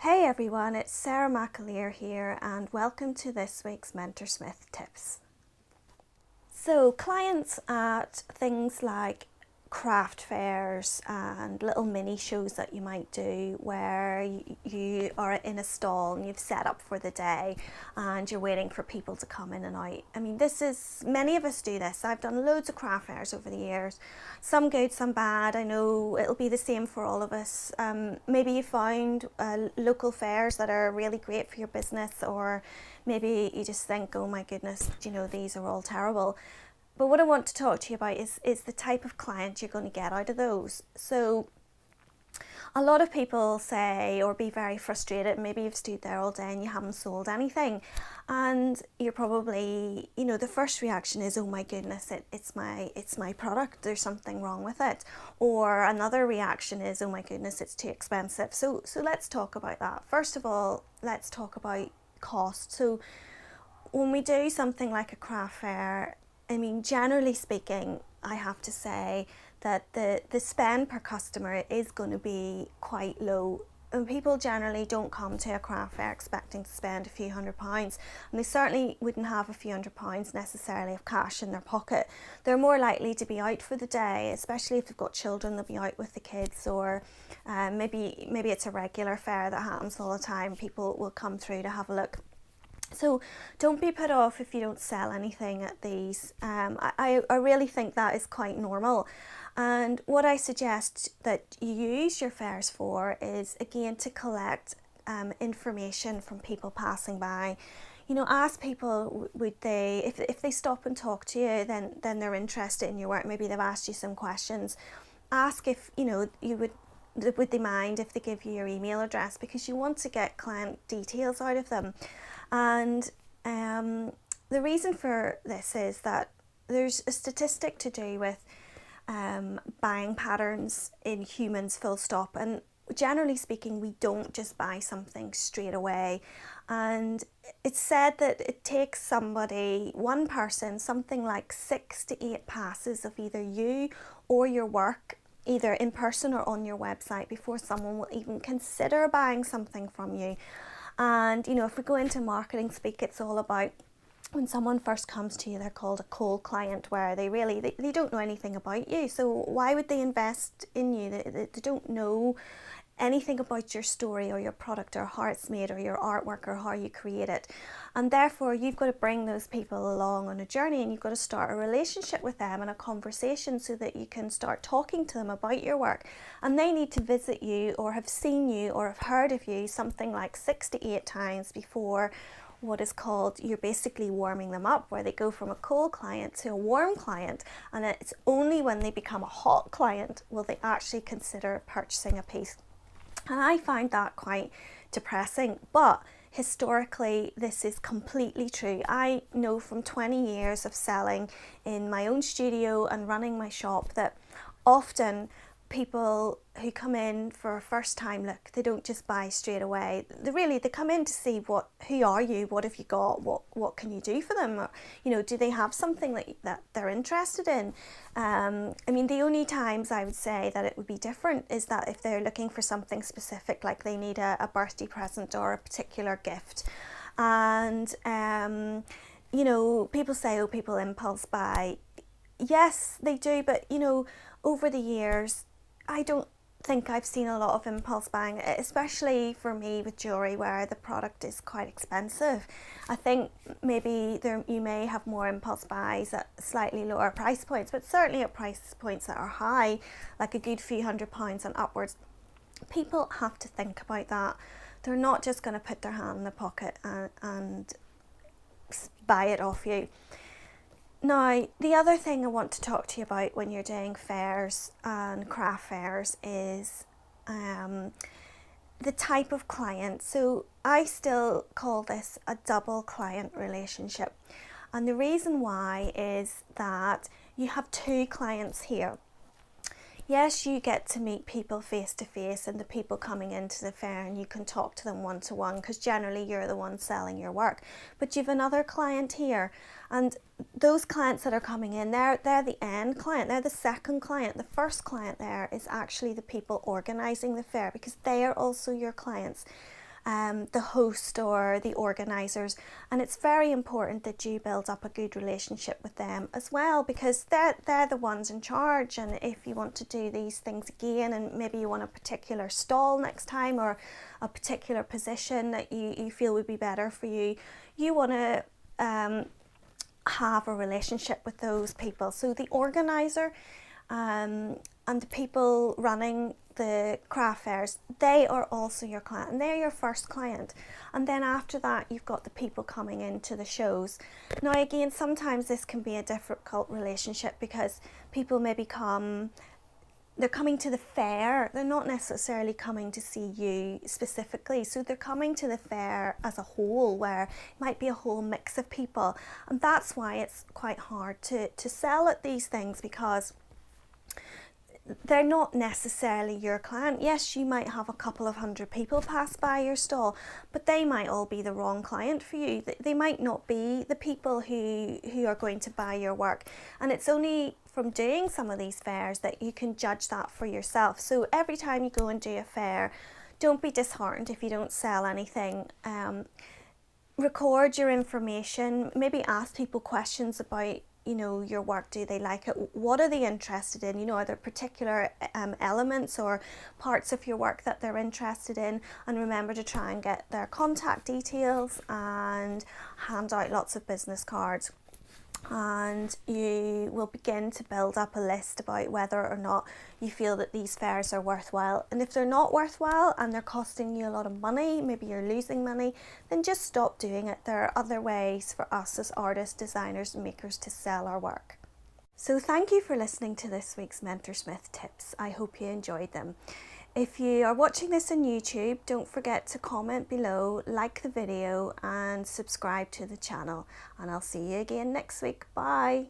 Hey everyone, it's Sarah McAleer here and welcome to this week's Mentorsmith tips. So clients at things like craft fairs and little mini shows that you might do where you are in a stall and you've set up for the day and you're waiting for people to come in and out. I mean, many of us do this. I've done loads of craft fairs over the years, some good, some bad. I know it'll be the same for all of us. Maybe you found local fairs that are really great for your business, or maybe you just think, oh my goodness, these are all terrible. But what I want to talk to you about is the type of client you're going to get out of those. So a lot of people say or be very frustrated, maybe you've stood there all day and you haven't sold anything, and you're probably, the first reaction is, oh my goodness, it's my product, there's something wrong with it. Or another reaction is, oh my goodness, it's too expensive. So let's talk about that. First of all, let's talk about cost. So when we do something like a craft fair, I mean, generally speaking, I have to say that the spend per customer is going to be quite low. And people generally don't come to a craft fair expecting to spend a few £100s, and they certainly wouldn't have a few £100s necessarily of cash in their pocket. They're more likely to be out for the day, especially if they've got children. They'll be out with the kids, or maybe it's a regular fair that happens all the time. People will come through to have a look. So don't be put off if you don't sell anything at these. I really think that is quite normal. And what I suggest that you use your fairs for is, again, to collect information from people passing by. Ask people, would they, if they stop and talk to you, then they're interested in your work. Maybe they've asked you some questions. Ask if, would they mind if they give you your email address, because you want to get client details out of them. And the reason for this is that there's a statistic to do with buying patterns in humans, full stop. And generally speaking, we don't just buy something straight away. And it's said that it takes one person, something like 6 to 8 passes of either you or your work, either in person or on your website, before someone will even consider buying something from you. And if we go into marketing speak, it's all about, when someone first comes to you, they're called a cold client, where they don't know anything about you. So why would they invest in you? They don't know anything about your story or your product or how it's made or your artwork or how you create it. And therefore you've got to bring those people along on a journey, and you've got to start a relationship with them and a conversation so that you can start talking to them about your work. And they need to visit you or have seen you or have heard of you something like 6 to 8 times before what is called, you're basically warming them up, where they go from a cold client to a warm client, and it's only when they become a hot client will they actually consider purchasing a piece. And I find that quite depressing, but historically this is completely true. I know from 20 years of selling in my own studio and running my shop that often people who come in for a first time look, they don't just buy straight away. They come in to see who are you, what have you got, what can you do for them, or, do they have something that they're interested in. I mean, the only times I would say that it would be different is that if they're looking for something specific, like they need a birthday present or a particular gift. And people say, oh, people impulse buy. Yes, they do, but over the years, I don't think I've seen a lot of impulse buying, especially for me with jewellery, where the product is quite expensive. I think maybe you may have more impulse buys at slightly lower price points, but certainly at price points that are high, like a good few £100s and upwards. People have to think about that. They're not just going to put their hand in the pocket and buy it off you. Now, the other thing I want to talk to you about when you're doing fairs and craft fairs is the type of client. So I still call this a double client relationship. And the reason why is that you have 2 clients here. Yes, you get to meet people face to face, and the people coming into the fair, and you can talk to them one to one, because generally you're the one selling your work. But you've another client here, and those clients that are coming in, they're the end client, they're the second client. The first client there is actually the people organising the fair, because they are also your clients. the host or the organisers, and it's very important that you build up a good relationship with them as well, because they're the ones in charge. And if you want to do these things again, and maybe you want a particular stall next time or a particular position that you feel would be better for you, you want to have a relationship with those people. So the organiser and the people running the craft fairs, they are also your client, and they're your first client. And then after that, you've got the people coming into the shows. Now again, sometimes this can be a difficult relationship, because people maybe they're coming to the fair, they're not necessarily coming to see you specifically, so they're coming to the fair as a whole, where it might be a whole mix of people. And that's why it's quite hard to sell at these things, because they're not necessarily your client. Yes, you might have a couple of hundred people pass by your stall, but they might all be the wrong client for you. They might not be the people who are going to buy your work. And it's only from doing some of these fairs that you can judge that for yourself. So every time you go and do a fair, don't be disheartened if you don't sell anything. Record your information, maybe ask people questions about your work. Do they like it? What are they interested in? Are there particular elements or parts of your work that they're interested in? And remember to try and get their contact details and hand out lots of business cards. And you will begin to build up a list about whether or not you feel that these fairs are worthwhile. And if they're not worthwhile and they're costing you a lot of money, maybe you're losing money, then just stop doing it. There are other ways for us as artists, designers and makers to sell our work. So thank you for listening to this week's Mentorsmith tips. I hope you enjoyed them. If you are watching this on YouTube, don't forget to comment below, like the video and subscribe to the channel. And I'll see you again next week. Bye.